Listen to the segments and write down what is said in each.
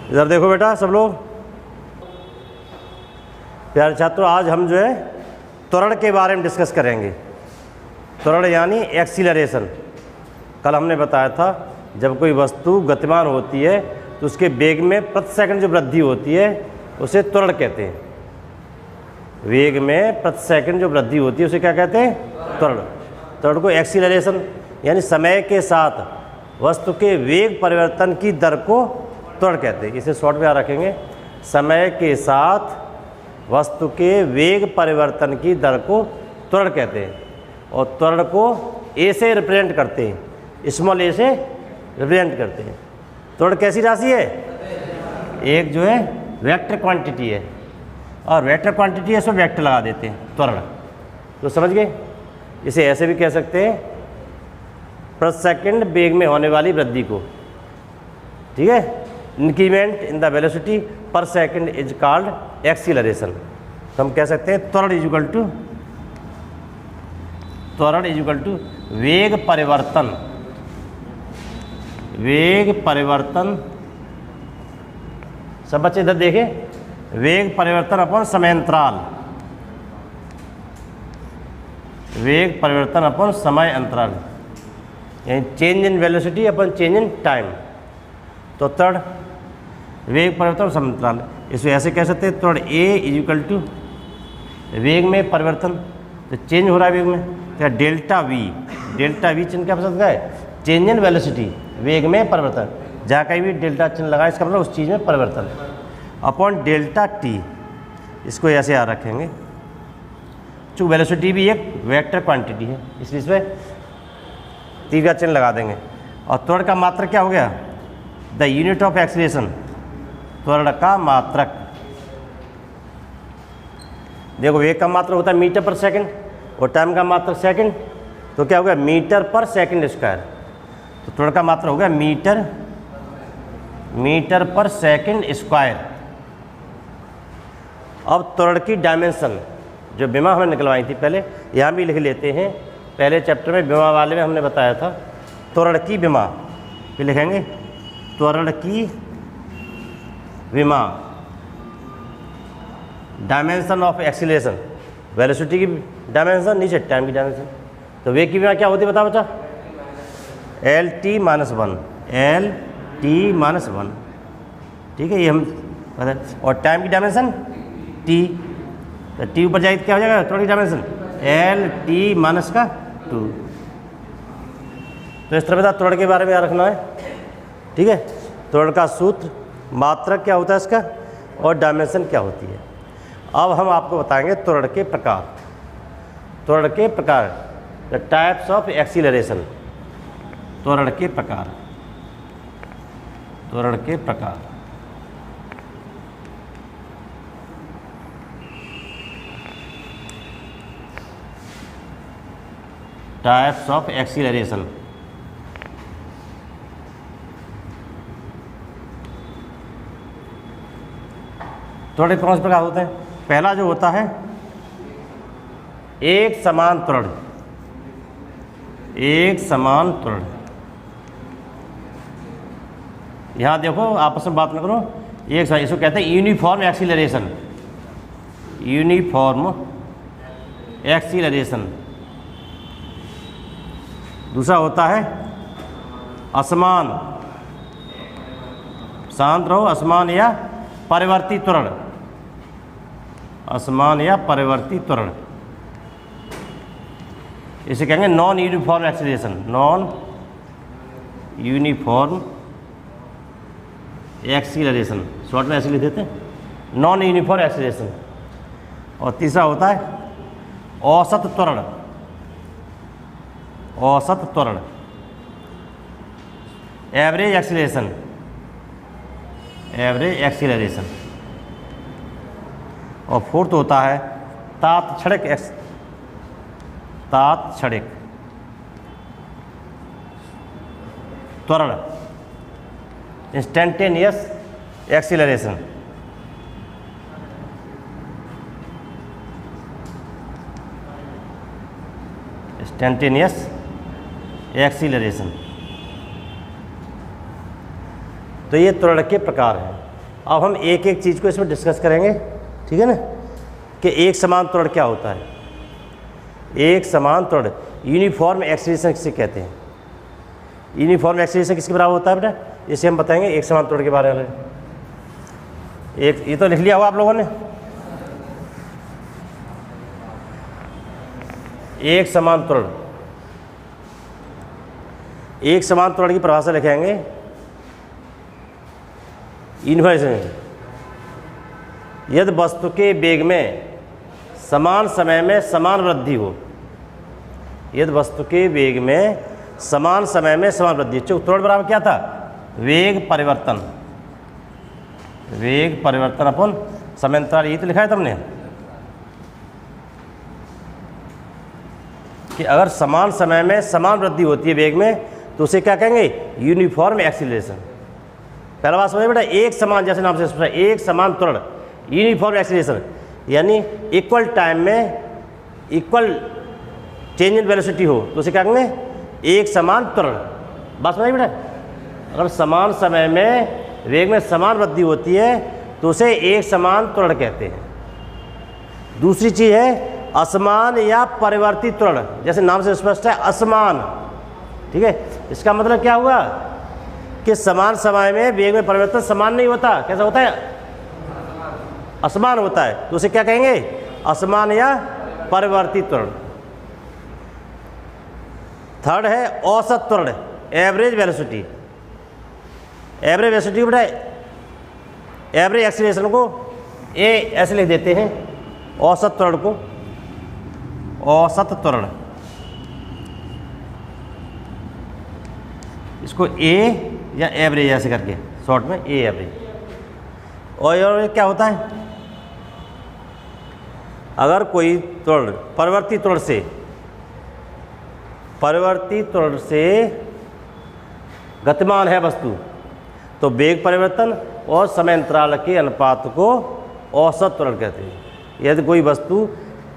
इधर देखो बेटा सब लोग। प्यारे छात्रों, आज हम जो है त्वरण के बारे में डिस्कस करेंगे। त्वरण यानी एक्सीलरेशन। कल हमने बताया था जब कोई वस्तु गतिमान होती है तो उसके वेग में प्रति सेकंड जो वृद्धि होती है उसे त्वरण कहते हैं। वेग में प्रति सेकंड जो वृद्धि होती है उसे क्या कहते हैं? त्वरण। त्वरण को एक्सीलरेशन यानी समय के साथ वस्तु के वेग परिवर्तन की दर को त्वरण कहते हैं। इसे शॉर्ट में याद रखेंगे, समय के साथ वस्तु के वेग परिवर्तन की दर को त्वरण कहते हैं। और त्वरण को ए से रिप्रेजेंट करते हैं, स्मॉल ए से रिप्रेजेंट करते हैं। त्वरण कैसी राशि है? एक जो है वेक्टर क्वांटिटी है, और वेक्टर क्वांटिटी है इसमें वेक्टर लगा देते हैं त्वरण। तो समझ गए? इसे ऐसे भी कह सकते हैं, प्रति सेकंड वेग में होने वाली वृद्धि को, ठीक है, इंक्रीमेंट इन द वेलोसिटी पर सेकंड इज कॉल्ड एक्सीलरेशन। तो हम कह सकते हैं त्वरण इज इक्वल टू वेग परिवर्तन। वेग परिवर्तन, सब बच्चे इधर देखें, वेग परिवर्तन अपन समयांतराल। वेग परिवर्तन अपन समय अंतराल, यानी change in velocity upon change in time. तो त्वरण वेग परिवर्तन समयांतराल, इसे ऐसे कह सकते हैं त्वरण ए इज इक्वल टू वेग में परिवर्तन, तो चेंज हो रहा है वेग में, तो डेल्टा वी चिन्ह क्या पसंद का है? चेंज इन वेलोसिटी, वेग में परिवर्तन। जहाँ कहीं भी डेल्टा चिन्ह लगा इसका मतलब उस चीज़ में परिवर्तन अपॉन डेल्टा टी। इसको ऐसे याद रखेंगे, चूँकि वेलोसिटी भी एक वेक्टर क्वांटिटी है इसलिए इसमें तीर का चिन्ह लगा देंगे। और त्वरण का मात्रक क्या हो गया? द यूनिट ऑफ एक्सीलरेशन, त्वरण का मात्रक। देखो वेग का मात्रक होता है मीटर पर सेकंड और टाइम का मात्रक सेकंड, तो क्या हो गया? मीटर पर सेकंड स्क्वायर। तो त्वरण का मात्रक हो गया मीटर पर सेकंड स्क्वायर। अब त्वरण की डायमेंशन जो विमा हमने निकलवाई थी पहले, यहाँ भी लिख लेते हैं। पहले चैप्टर में विमा वाले में हमने बताया था त्वरण की विमा, फिर लिखेंगे त्वरण की विमा, डायमेंशन ऑफ एक्सीलरेशन, वेलोसिटी की डायमेंशन, नीचे टाइम की डायमेंशन। तो वेग की विमा क्या होती है बता बच्चा? एल टी माइनस वन, ठीक है, ये हम पता। और टाइम की डायमेंशन टी, तो टी ऊपर जाए क्या हो जाएगा? त्वरण की डायमेंशन एल टी माइनस का 2। तो इस तरह बता त्वरण के बारे में याद रखना है, ठीक है। त्वरण का सूत्र, मात्रक क्या होता है इसका, और डायमेंशन क्या होती है। अब हम आपको बताएंगे त्वरण के प्रकार। द टाइप्स ऑफ एक्सीलरेशन, त्वरण के प्रकार। Types of acceleration. त्वरण कौन से प्रकार होते हैं? पहला जो होता है एक समान त्वरण। यहाँ देखो आपस में बात न करो, एक साथ, इसको कहते हैं यूनिफॉर्म एक्सीलरेशन। दूसरा होता है असमान, शांत रहो, असमान या परिवर्ती त्वरण, इसे कहेंगे नॉन यूनिफॉर्म एक्सीलरेशन। शॉर्ट में ऐसे लिख देते हैं नॉन यूनिफॉर्म एक्सीलरेशन। और तीसरा होता है औसत त्वरण, एवरेज एक्सीलरेशन। और फोर्थ होता है तात्क्षणिक त्वरण, इंस्टेंटेनियस एक्सीलरेशन। तो ये त्वरण के प्रकार हैं। अब हम एक एक चीज़ को इसमें डिस्कस करेंगे, ठीक है ना, कि एक समान त्वरण क्या होता है। एक समान त्वरण यूनिफॉर्म एक्सीलरेशन किसे कहते हैं। यूनिफॉर्म एक्सीलरेशन किसके बराबर होता है बेटा, इसे हम बताएंगे एक समान त्वरण के बारे में। एक ये तो लिख लिया हुआ आप लोगों ने, एक समान त्वरण। एक समान त्वरण की परिभाषा लिखेंगे यूनिफॉर्म, यदि वस्तु के वेग में समान समय में समान वृद्धि हो। यदि वस्तु के वेग में समान समय में समान वृद्धि। त्वरण बराबर क्या था, वेग परिवर्तन, वेग परिवर्तन अपन समयांतराल। ये तो लिखा है तुमने कि अगर समान समय में समान वृद्धि होती है वेग में तो उसे क्या कहेंगे, यूनिफॉर्म एक्सीलरेशन। पहला बात समझे बेटा, एक समान, जैसे नाम से स्पष्ट है, एक समान त्वरण यूनिफॉर्म एक्सीलरेशन, यानी इक्वल टाइम में इक्वल चेंज इन वेलोसिटी हो तो उसे क्या कहेंगे, एक समान त्वरण। बात समझिए बेटा, अगर समान समय में वेग में समान वृद्धि होती है तो उसे एक समान त्वरण कहते हैं। दूसरी चीज़ है असमान या परिवर्तित त्वरण, जैसे नाम से स्पष्ट है असमान, ठीक है। इसका मतलब क्या हुआ कि समान समय में वेग में परिवर्तन समान नहीं होता, कैसा होता है, असमान होता है, तो उसे क्या कहेंगे, असमान या परिवर्तित त्वरण। थर्ड है औसत त्वरण, एवरेज वेलोसिटी। एवरेज वेलोसिटी बेटा, एवरेज एक्सीलरेशन को ए ऐसे लिख देते हैं, औसत त्वरण को औसत त्वरण, इसको ए या एवरेज ऐसे करके शॉर्ट में ए एवरेज। और क्या होता है, अगर कोई त्वरण परिवर्तित त्वरण से गतिमान है वस्तु तो वेग परिवर्तन और समय अंतराल के अनुपात को औसत त्वरण कहते हैं। यदि कोई वस्तु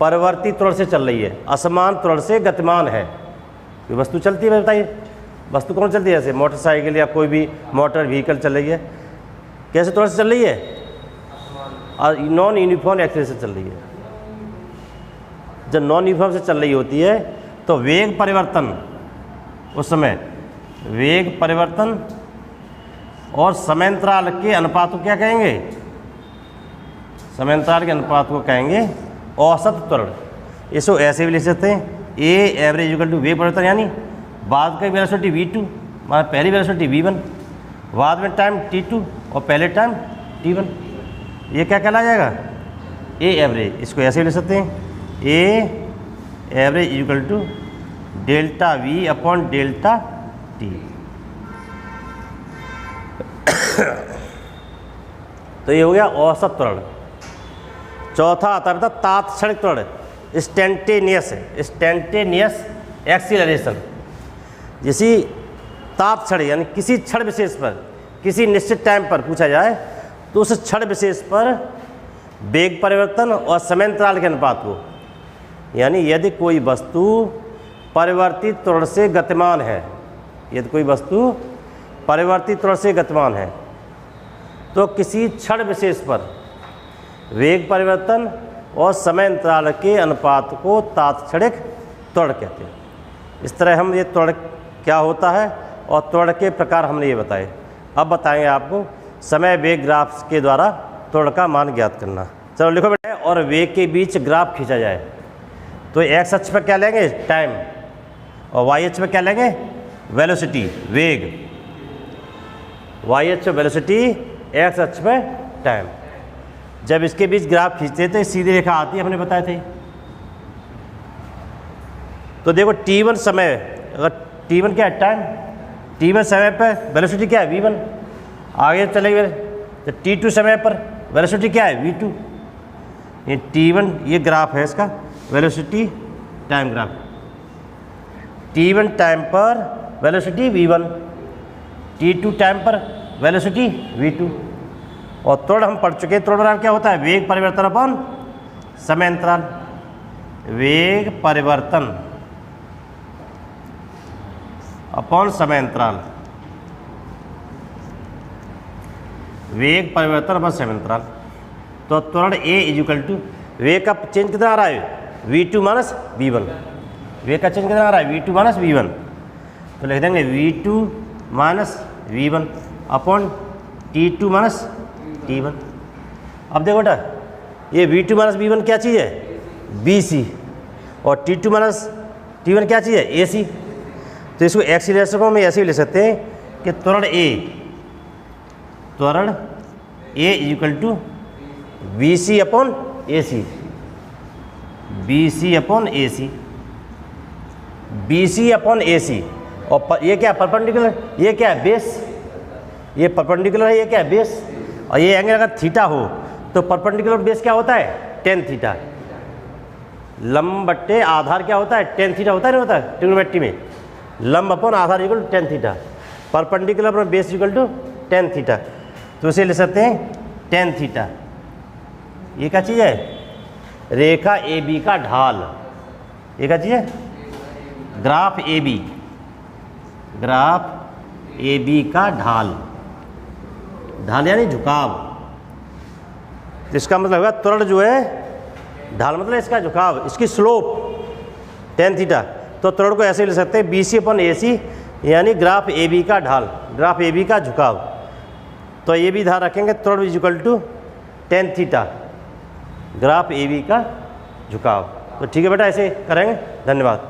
परिवर्तित त्वरण से चल रही है, असमान त्वरण से गतिमान है, कोई वस्तु चलती है, बताइए वस्तु कौन चलती है, जैसे मोटरसाइकिल या कोई भी मोटर व्हीकल चल रही है, कैसे त्वरण से चल रही है, और नॉन यूनिफॉर्म एक्सीलरेशन चल रही है। जब नॉन यूनिफॉर्म से चल रही होती है तो वेग परिवर्तन, उस समय वेग परिवर्तन और समयांतराल के अनुपात को क्या कहेंगे, समयांतराल के अनुपात को कहेंगे औसत त्वरण। इसको ऐसे भी लिख सकते हैं, ए एवरेज इक्वल टू वेग परिवर्तन, यानी बाद का वेलोसिटी v2, मतलब पहली वेलोसिटी v1, बाद में टाइम t2 और पहले टाइम t1, ये क्या कहला जाएगा, ए एवरेज। इसको ऐसे भी लिख सकते हैं, A average equal to delta v upon delta t। तो ये हो गया औसत त्वरण। चौथा आता है तात्क्षणिक त्वरण, इंस्टेंटेनियस एक्सीलरेशन। जैसी तात्क्षण यानी किसी क्षण विशेष पर, किसी निश्चित टाइम पर पूछा जाए तो उस क्षण विशेष पर वेग परिवर्तन और समयांतराल के अनुपात को, यानी यदि कोई वस्तु परिवर्तित त्वरण से गतिमान है, यदि कोई वस्तु परिवर्तित त्वरण से गतिमान है तो किसी क्षण विशेष पर वेग परिवर्तन और समयांतराल के अनुपात को तात्क्षणिक त्वरण कहते हैं। इस तरह हम ये त्वरण क्या होता है और त्वरण के प्रकार हमने ये बताए। अब बताएंगे आपको समय वेग ग्राफ के द्वारा त्वरण का मान ज्ञात करना। चलो लिखो बेटा, और वेग के बीच ग्राफ खींचा जाए तो एक्स अक्ष पर क्या लेंगे, टाइम, और वाई अक्ष पर क्या लेंगे, वेलोसिटी, वेग। वाई अक्ष वेलोसिटी, एक्स अक्ष पर टाइम। जब इसके बीच ग्राफ खींचते थे सीधी रेखा आती है, हमने बताए थे। तो देखो t1 समय, अगर t1 क्या है, टाइम, t1 समय पर वेलोसिटी क्या है, v1। आगे चलेंगे तो t2 समय पर वेलोसिटी क्या है, v2। ये t1 ये ग्राफ है इसका, velocity time graph. t1 time पर वेलोसिटी v1, t2 टाइम पर वेलोसिटी v2। और त्वरण हम पढ़ चुके हैं, त्वरण क्या होता है, वेग परिवर्तन अपन समयांतराल। वेग परिवर्तन अपॉन समयांतराल, वेग परिवर्तन बस समयांतराल। तो त्वरण ए इजिकल टू वेग का चेंज कितना आ रहा है v2 माइनस v1, वेग का चेंज कितना आ रहा है v2 माइनस v1, तो लिख देंगे v2 minus v1 upon t2 minus t1। अब देखो बेटा ये v2 माइनस v1 क्या चीज़ है bc और t2 माइनस t1 क्या चीज़ है ac। तो इसको एक्सीलरेशन को हम ऐसे भी ले सकते हैं कि त्वरण A equal to B C upon A C, B C upon A C, B C upon A C. और ये क्या परपेंडिकुलर, ये क्या है बेस, ये परपेंडिकुलर है, ये क्या है बेस। और ये एंगल अगर थीटा हो तो परपेंडिकुलर बेस क्या होता है टेन थीटा, लंब बट्टे आधार क्या होता है टेन थीटा होता है नहीं होता है ट्रिग्नोमेट्री में, लंब अपॉन आधार equal to tan theta, perpendicular upon base equal to tan theta. तो इसे ले सकते हैं टेन थीटा। ये क्या चीज़ है रेखा ए बी का ढाल, ये क्या चीज़ है graph A B, graph A B का ढाल, ढाल यानी झुकाव। तो इसका मतलब होगा त्वरण जो है ढाल मतलब इसका झुकाव, इसकी स्लोप टेन थीटा। तो त्वरण को ऐसे ले सकते हैं बी सी अपॉन ए सी यानी ग्राफ ए बी का ढाल, ग्राफ ए बी का झुकाव। तो ये भी ध्यान रखेंगे त्वरण is equal to tan theta, graph A B का झुकाव। तो ठीक है बेटा ऐसे करेंगे। धन्यवाद।